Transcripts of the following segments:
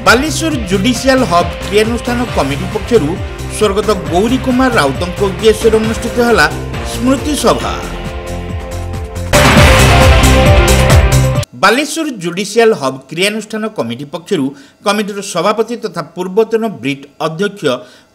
Baleshwar judicial hub क्रियानुष्ठान committee पक्षर स्वर्गत गौरी कुमार राउत उद्देश्य अनुष्ठित है स्मृति सभा। बालेश्वर जुडिशियल हब क्रियानुष्ठान कमिटी पक्षर कमिटीर सभापति तथा पूर्वतन ब्रिट अध्यक्ष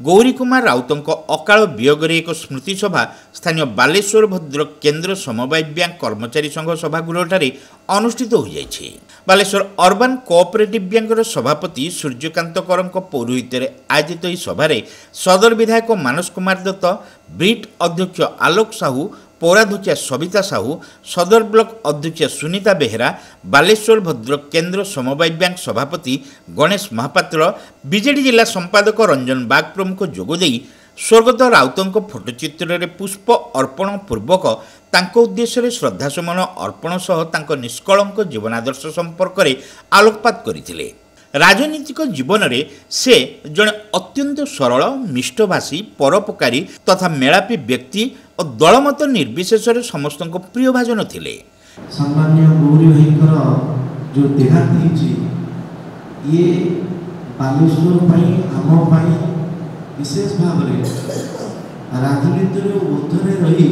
गौरी कुमार राउत अकाल वियोगरे एक स्मृति सभा स्थानीय बालेश्वर भद्रक केन्द्र समवाय बैंक कर्मचारी संघ सभागृह अनुष्ठित हो जाइए। बालेश्वर अर्बन कोऑपरेटिव बैंक सभापति सूर्यकांत कर पौरोहित्य आयोजित यह सभारे सदर विधायक मानस कुमार दत्त, ब्रिट अध्यक्ष आलोक साहू, पौराध्यक्षा सविता साहू, सदर ब्लॉक अध्यक्षा सुनीता बेहेरा, बालेश्वर भद्रक केन्द्र समवाय बैंक सभापति गणेश महापात्र, बीजेडी जिला संपादक रंजन बाग प्रमुख जोगदे स्वर्गत राउतों फोटोचित्र में पुष्प अर्पण पूर्वक तांको उद्देश्य श्रद्धासुमन अर्पण सह तांको निष्कलंक जीवनादर्श संपर्क में आलोकपात करथिले। राजनीतिक जीवन में से जड़े अत्यंत सरल, मिष्टभाषी, परोपकारी तथा मेलापी व्यक्ति और दलमत निर्विशेष समस्त प्रिय भाजन थिले। सम्माननीय गौरी भाईकर जो देहांत ये बालेश्वर आम विशेष भाव में राजनीति ऊर्धरे रही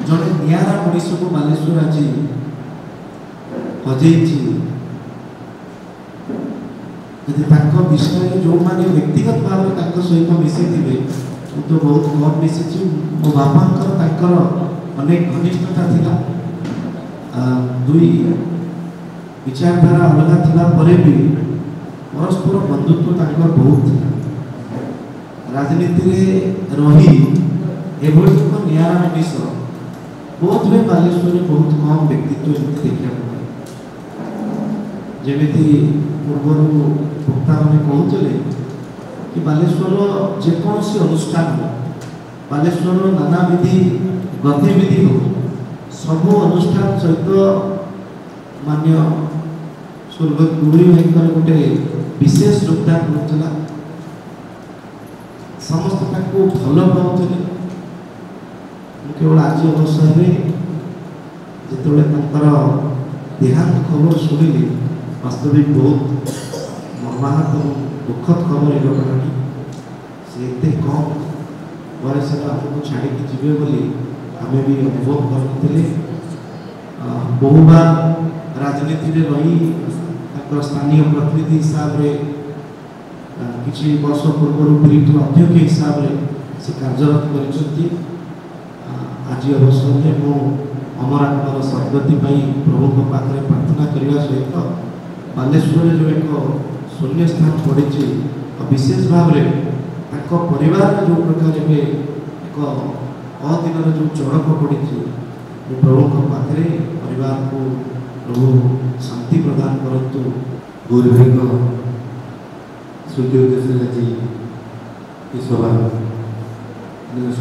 जड़े निरा मनीष को बालेश्वर आज हजई विषय जो मैंने व्यक्तिगत भाव सहित मिसी थे तो बहुत कम मिसी। मो बापा अनेक घनिष्ठता थिला, दुई विचारधारा अलग थिला परे भी परस्पर बंधुत्व बहुत थिला। राजनीति रही एभली एक निरा मनीष बहुत भी बालेश्वर बहुत कम व्यक्तित्व देखा जमी पूर्व वक्ता मैंने कहते कि बालेश्वर जेकोसी अनुष्ठान हो, बालेश्वर नानाविधि गतिविधि हो, सबू अनुष्ठान सहित मान्य स्वर्गत गौरी भाई गोटे विशेष योगदान होता, समस्त भल पाते। केवल आज अवसर में जो देहांत खबर शुणिली वास्तविक बहुत मर्माहत दुखद खबर ये घटना से कम बयस आमको छाड़ी जीवे बोली आम भी अनुभव करते। बहुबार राजनीति में रही स्थानीय प्रतिनिधि हिसाब से किसी वर्ष पूर्व ब्रिट अध्यक्ष हिसाब से कार्यरत कर आज अवसर में मो अमरात्मार सद्गति प्रभु पाखे प्रार्थना करने सहित बालेश्वर जो एक शून्य स्थान पड़ी विशेष भाव में परिवार जो प्रकार एक अदिन जो चढ़क पड़ी प्रभु पाखे परिवार को प्रभु शांति प्रदान करतु। गौरी भाई स्मृति उद्देश्य आज सभा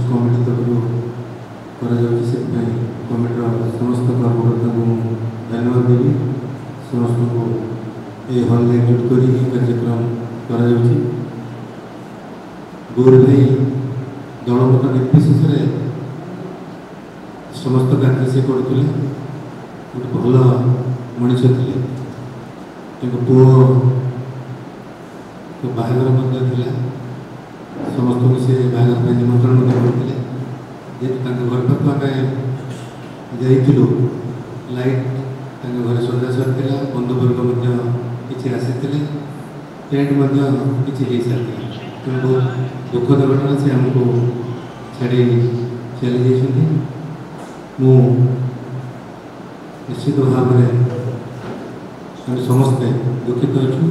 कमिटी तरफ कमिटर समस्त कर्मकर्ता को धन्यवाद देवी। समस्त को ये हल एकजुट कर कार्यक्रम कर गौरी भाई दलगत निर्विशेष समस्त कार्य से करते गोटे भल मनीष थे। पुओ बाहागर समस्त को से बाहागर निमंत्रण करते जेहतु घर पाक आम जाइलु लाइट घर सजा सर बंधुवर्ग किसी आसी टेंट किसी हो सारी तेणु बहुत दुखद घटना से आमको छाड़ी चली जाइए। मु निश्चित भाव में समस्ते दुखित अच्छु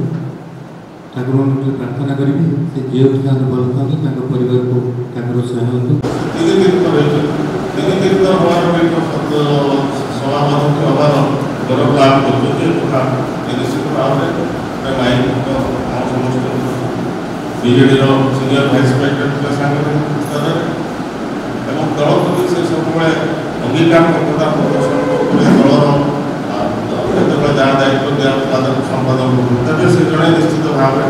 ठाकुर प्रार्थना करी से जो भल था परिवार को सहायता बीजेडी सीनियर भाइस प्रेसिडेंट स्तर में दल प्रति से सब अंगीकार करता दलर जहाँ दायित्व दिया संपादन करते से जड़े निश्चित भाव में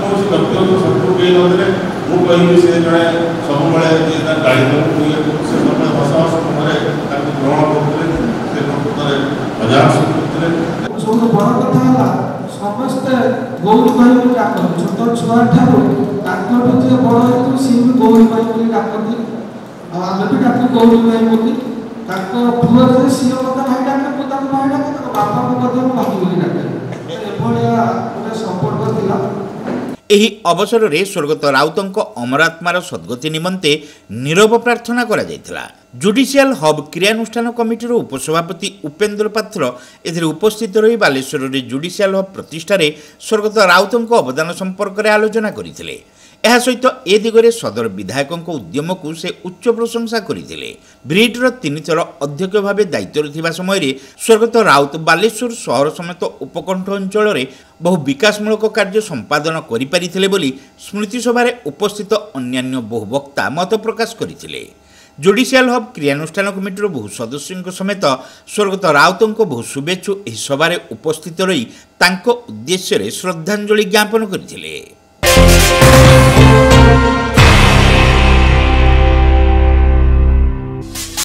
कौन व्यक्तिगत शत्रु कई नए मुझे से जड़े सब गाड़ी से समय हस हस ग्रहण करते प्रकृत हजार सब बड़ कथा ସମସ୍ତେ ଗୌରୀ ଭାଇ ବୋଲି ଡାକନ୍ତି। ଛୋଟ ଛୁଆ ଠାରୁ ତାଙ୍କଠୁ ଯିଏ ବଡ଼ ହେଇଥିବ ସିଏ ବି ଗୌରୀ ଭାଇ ବୋଲି ଡାକନ୍ତି। ଆଉ ଆମେ ବି ଡାକୁ ଗୌରୀ ଭାଇ ବୋଲି। ତାଙ୍କ ପୁଅ ଯେ ସିଏ ମୋତେ ଭାଇ ଡାକେ, ମୁଁ ତାକୁ ଭାଇ ଡାକେ, ତାଙ୍କ ବାପାଙ୍କୁ ମଧ୍ୟ ମୁଁ ଭାଇ ବୋଲି ଡାକେ। ଏଭଳିଆ ଗୋଟେ ସମ୍ପର୍କ ଥିଲା। ଏହି ଅବସରରେ ସ୍ୱର୍ଗତ ରାଉତଙ୍କ ଅମର ଆତ୍ମାର ସଦ୍ଗତି ନିମନ୍ତେ ନିରବ ପ୍ରାର୍ଥନା କରାଯାଇଥିଲା। ଜୁଡିସିଆଲ ହବ୍ କ୍ରିୟାନୁଷ୍ଠାନ କମିଟିର ଉପସଭାପତି ଉପେନ୍ଦ୍ର ପାତ୍ର ଏଥିରେ ଉପସ୍ଥିତ ରହି ବାଲେଶ୍ୱରରେ ଜୁଡିସିଆଲ ହବ୍ ପ୍ରତିଷ୍ଠାରେ ସ୍ୱର୍ଗତ ରାଉତଙ୍କ ଅବଦାନ ସମ୍ପର୍କରେ ଆଲୋଚନା କରିଥିଲେ। ଏହା ସହିତ ଏ ଦିଗରେ ସଦର ବିଧାୟକଙ୍କ ଉଦ୍ୟମକୁ ସେ ଉଚ୍ଚ ପ୍ରଶଂସା କରିଥିଲେ। ବ୍ରିଟ୍ର 3 ଥର ଅଧ୍ୟକ୍ଷ ଭାବେ ଦାୟିତ୍ୱରେ ଥିବା ସମୟରେ ସ୍ୱର୍ଗତ ରାଉତ ବାଲେଶ୍ୱର ସହର ସମେତ ଉପକଣ୍ଠ ଅଞ୍ଚଳରେ ବହୁ ବିକାଶମୂଳକ କାର୍ଯ୍ୟ ସମ୍ପାଦନ କରିପାରିଥିଲେ ବୋଲି ସ୍ମୃତି ସଭାରେ ଉପସ୍ଥିତ ଅନ୍ୟାନ୍ୟ ବହୁ ବକ୍ତା ମତ ପ୍ରକାଶ କରିଥିଲେ। ଜୁଡିସିଆଲ ହବ୍ କ୍ରିୟାନୁଷ୍ଠାନ କମିଟିର ବହୁ ସଦସ୍ୟଙ୍କ ସମେତ ସ୍ୱର୍ଗତ ରାଉତଙ୍କ ବହୁ ଶୁଭେଚ୍ଛୁ ଏହି ସଭାରେ ଉପସ୍ଥିତ ରହି ତାଙ୍କ ଉଦ୍ଦେଶ୍ୟରେ ଶ୍ରଦ୍ଧାଞ୍ଜଳି ଜ୍ଞାପନ କରିଥିଲେ।